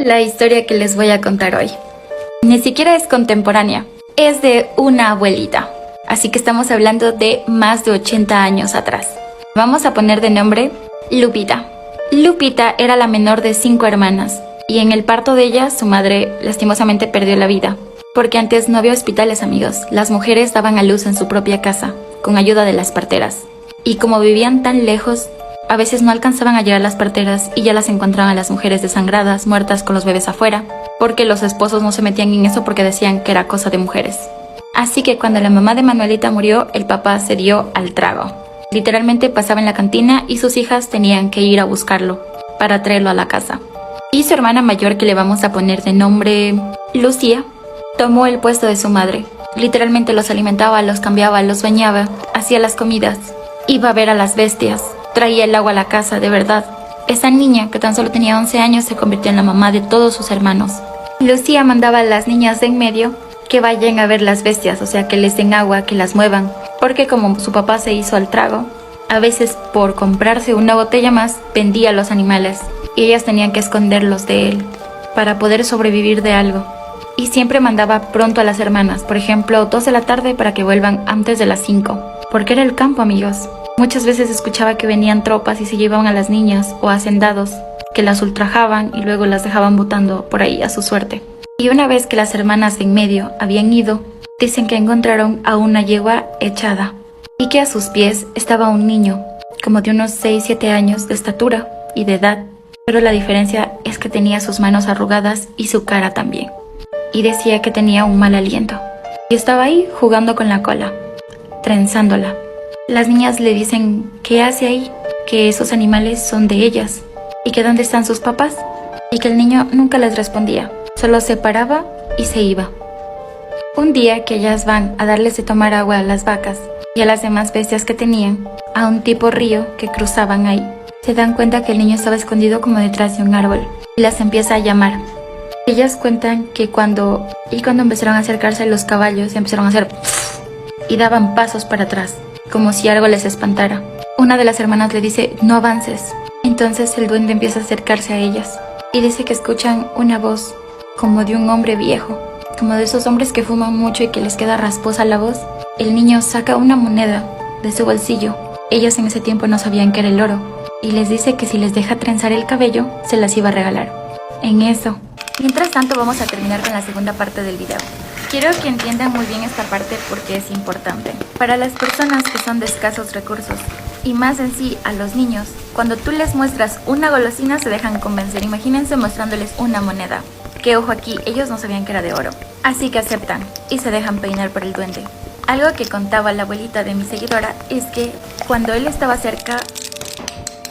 La historia que les voy a contar hoy ni siquiera es contemporánea, es de una abuelita. Así que estamos hablando de más de 80 años atrás. Vamos a poner de nombre Lupita. Lupita era la menor de 5 hermanas y en el parto de ella su madre lastimosamente perdió la vida. Porque antes no había hospitales, amigos. Las mujeres daban a luz en su propia casa, con ayuda de las parteras. Y como vivían tan lejos, a veces no alcanzaban a llegar las parteras y ya las encontraban a las mujeres desangradas, muertas con los bebés afuera, porque los esposos no se metían en eso porque decían que era cosa de mujeres. Así que cuando la mamá de Manuelita murió, el papá se dio al trago. Literalmente pasaba en la cantina y sus hijas tenían que ir a buscarlo para traerlo a la casa. Y su hermana mayor, que le vamos a poner de nombre Lucía, tomó el puesto de su madre. Literalmente los alimentaba, los cambiaba, los bañaba, hacía las comidas, iba a ver a las bestias, traía el agua a la casa, de verdad. Esa niña, que tan solo tenía 11 años, se convirtió en la mamá de todos sus hermanos. Lucía mandaba a las niñas de en medio que vayan a ver las bestias, o sea, que les den agua, que las muevan, porque como su papá se hizo al trago, a veces por comprarse una botella más, vendía los animales, y ellas tenían que esconderlos de él, para poder sobrevivir de algo. Y siempre mandaba pronto a las hermanas, por ejemplo, 2 de la tarde para que vuelvan antes de las 5, porque era el campo, amigos. Muchas veces escuchaba que venían tropas y se llevaban a las niñas o hacendados, que las ultrajaban y luego las dejaban botando por ahí a su suerte. Y una vez que las hermanas de en medio habían ido, dicen que encontraron a una yegua echada y que a sus pies estaba un niño, como de unos 6-7 años de estatura y de edad, pero la diferencia es que tenía sus manos arrugadas y su cara también. Y decía que tenía un mal aliento. Y estaba ahí jugando con la cola, trenzándola. Las niñas le dicen ¿qué hace ahí? Que esos animales son de ellas y que dónde están sus papás. Y que el niño nunca les respondía, solo se paraba y se iba. Un día que ellas van a darles de tomar agua a las vacas y a las demás bestias que tenían, a un tipo río que cruzaban ahí, se dan cuenta que el niño estaba escondido como detrás de un árbol y las empieza a llamar. Ellas cuentan que cuando empezaron a acercarse los caballos empezaron a hacer y daban pasos para atrás, como si algo les espantara. Una de las hermanas le dice no avances. Entonces el duende empieza a acercarse a ellas y dice que escuchan una voz como de un hombre viejo, como de esos hombres que fuman mucho y que les queda rasposa la voz. El niño saca una moneda de su bolsillo. Ellos en ese tiempo no sabían que era el oro y les dice que si les deja trenzar el cabello se las iba a regalar. En eso. Mientras tanto vamos a terminar con la segunda parte del video. Quiero que entiendan muy bien esta parte porque es importante. Para las personas que son de escasos recursos y más en sí a los niños, cuando tú les muestras una golosina se dejan convencer. Imagínense mostrándoles una moneda. Que ojo aquí, ellos no sabían que era de oro. Así que aceptan y se dejan peinar por el duende. Algo que contaba la abuelita de mi seguidora es que cuando él estaba cerca,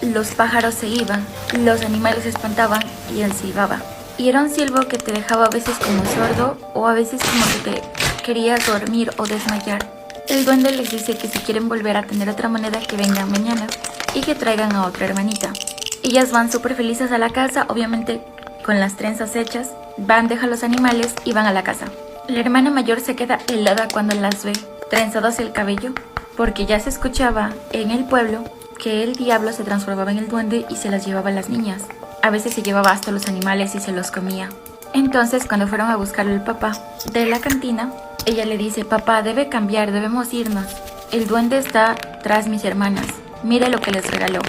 los pájaros se iban, los animales se espantaban y él silbaba. Y era un silbo que te dejaba a veces como sordo o a veces como que te querías dormir o desmayar. El duende les dice que si quieren volver a tener otra moneda que vengan mañana y que traigan a otra hermanita. Ellas van súper felices a la casa, obviamente con las trenzas hechas, van, dejan los animales y van a la casa. La hermana mayor se queda helada cuando las ve trenzados el cabello, porque ya se escuchaba en el pueblo que el diablo se transformaba en el duende y se las llevaba a las niñas. A veces se llevaba hasta los animales y se los comía. Entonces cuando fueron a buscarle al papá de la cantina, ella le dice, papá, debe cambiar, debemos irnos. El duende está tras mis hermanas, mire lo que les regaló.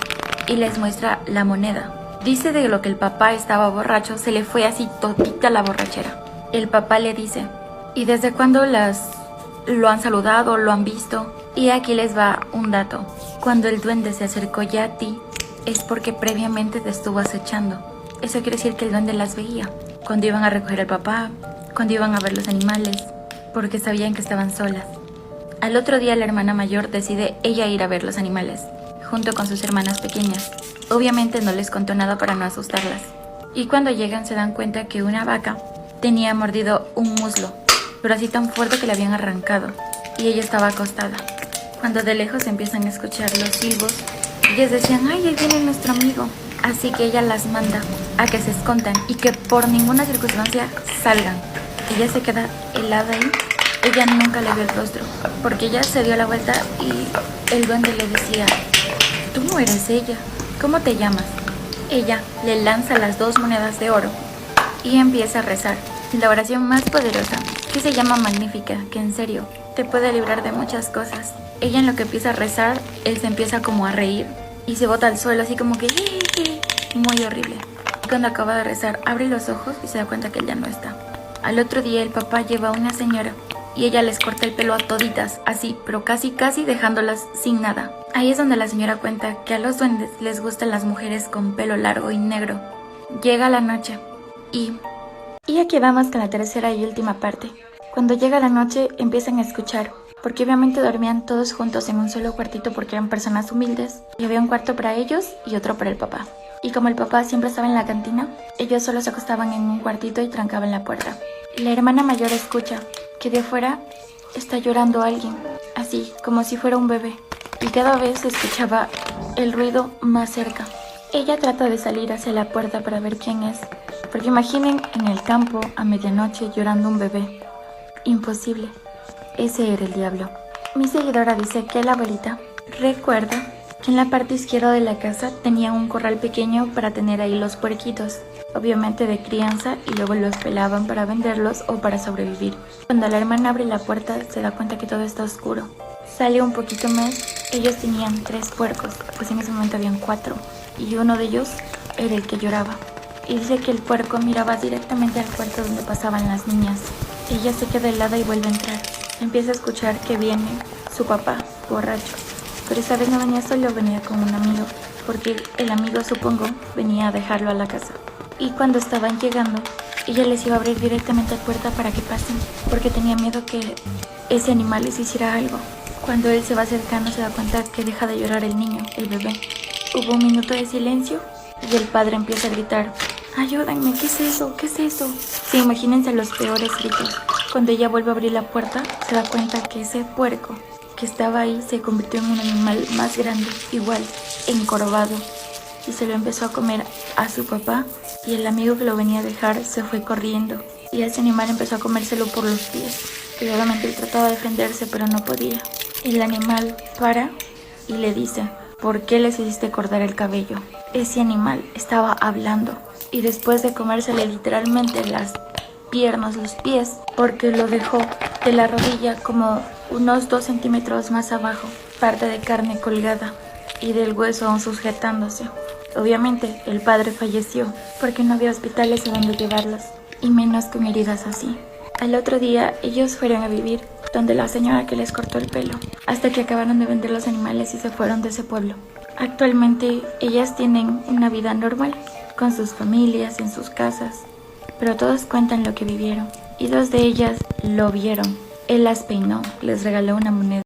Y les muestra la moneda. Dice de lo que el papá estaba borracho, se le fue así todita la borrachera. El papá le dice, ¿y desde cuándo lo han saludado, lo han visto? Y aquí les va un dato. Cuando el duende se acercó ya a ti, es porque previamente te estuvo acechando. Eso quiere decir que el duende las veía. Cuando iban a recoger al papá, cuando iban a ver los animales, porque sabían que estaban solas. Al otro día la hermana mayor decide ella ir a ver los animales, junto con sus hermanas pequeñas. Obviamente no les contó nada para no asustarlas. Y cuando llegan se dan cuenta que una vaca tenía mordido un muslo, pero así tan fuerte que le habían arrancado, y ella estaba acostada. Cuando de lejos empiezan a escuchar los silbos, ellas decían, ¡ay, ahí viene nuestro amigo! Así que ella las manda a que se escondan y que por ninguna circunstancia salgan. Ella se queda helada ahí. Ella nunca le vio el rostro, porque ella se dio la vuelta y el duende le decía, tú no eres ella, ¿cómo te llamas? Ella le lanza las 2 monedas de oro y empieza a rezar la oración más poderosa, que se llama Magnífica, que en serio te puede librar de muchas cosas. Ella en lo que empieza a rezar, él se empieza como a reír y se bota al suelo así como que muy horrible. Y cuando acaba de rezar, abre los ojos y se da cuenta que él ya no está. Al otro día el papá lleva a una señora y ella les corta el pelo a toditas, así, pero casi dejándolas sin nada. Ahí es donde la señora cuenta que a los duendes les gustan las mujeres con pelo largo y negro. Llega la noche y aquí vamos con la tercera y última parte. Cuando llega la noche empiezan a escuchar, porque obviamente dormían todos juntos en un solo cuartito porque eran personas humildes, y había un cuarto para ellos y otro para el papá. Y como el papá siempre estaba en la cantina, ellos solo se acostaban en un cuartito y trancaban la puerta. La hermana mayor escucha que de afuera está llorando alguien, así como si fuera un bebé, y cada vez se escuchaba el ruido más cerca. Ella trata de salir hacia la puerta para ver quién es, porque imaginen en el campo a medianoche llorando un bebé. Imposible. Ese era el diablo. Mi seguidora dice que la abuelita recuerda que en la parte izquierda de la casa tenía un corral pequeño para tener ahí los puerquitos, obviamente de crianza, y luego los pelaban para venderlos o para sobrevivir. Cuando la hermana abre la puerta se da cuenta que todo está oscuro. Sale un poquito más, ellos tenían 3 puercos, pues en ese momento habían 4, y uno de ellos era el que lloraba. Y dice que el puerco miraba directamente al cuarto donde pasaban las niñas. Ella se queda helada y vuelve a entrar. Empieza a escuchar que viene su papá, borracho. Pero esta vez no venía solo, venía con un amigo, porque el amigo, supongo, venía a dejarlo a la casa. Y cuando estaban llegando, ella les iba a abrir directamente la puerta para que pasen, porque tenía miedo que ese animal les hiciera algo. Cuando él se va acercando se da cuenta que deja de llorar el niño, el bebé. Hubo un minuto de silencio y el padre empieza a gritar: ayúdenme, ¿qué es eso? ¿Qué es eso? Sí, imagínense los peores gritos. Cuando ella vuelve a abrir la puerta, se da cuenta que ese puerco que estaba ahí se convirtió en un animal más grande, igual, encorvado, y se lo empezó a comer a su papá, y el amigo que lo venía a dejar se fue corriendo, y ese animal empezó a comérselo por los pies. Y obviamente él trataba de defenderse, pero no podía. El animal para y le dice: ¿por qué les hiciste cortar el cabello? Ese animal estaba hablando, y después de comérsele literalmente las piernas, los pies, porque lo dejó de la rodilla como unos 2 centímetros más abajo, parte de carne colgada y del hueso aún sujetándose. Obviamente el padre falleció porque no había hospitales a donde llevarlos, y menos con heridas así. Al otro día ellos fueron a vivir donde la señora que les cortó el pelo, hasta que acabaron de vender los animales y se fueron de ese pueblo. Actualmente ellas tienen una vida normal, con sus familias, en sus casas, pero todos cuentan lo que vivieron, y 2 de ellas lo vieron. Él las peinó, les regaló una moneda.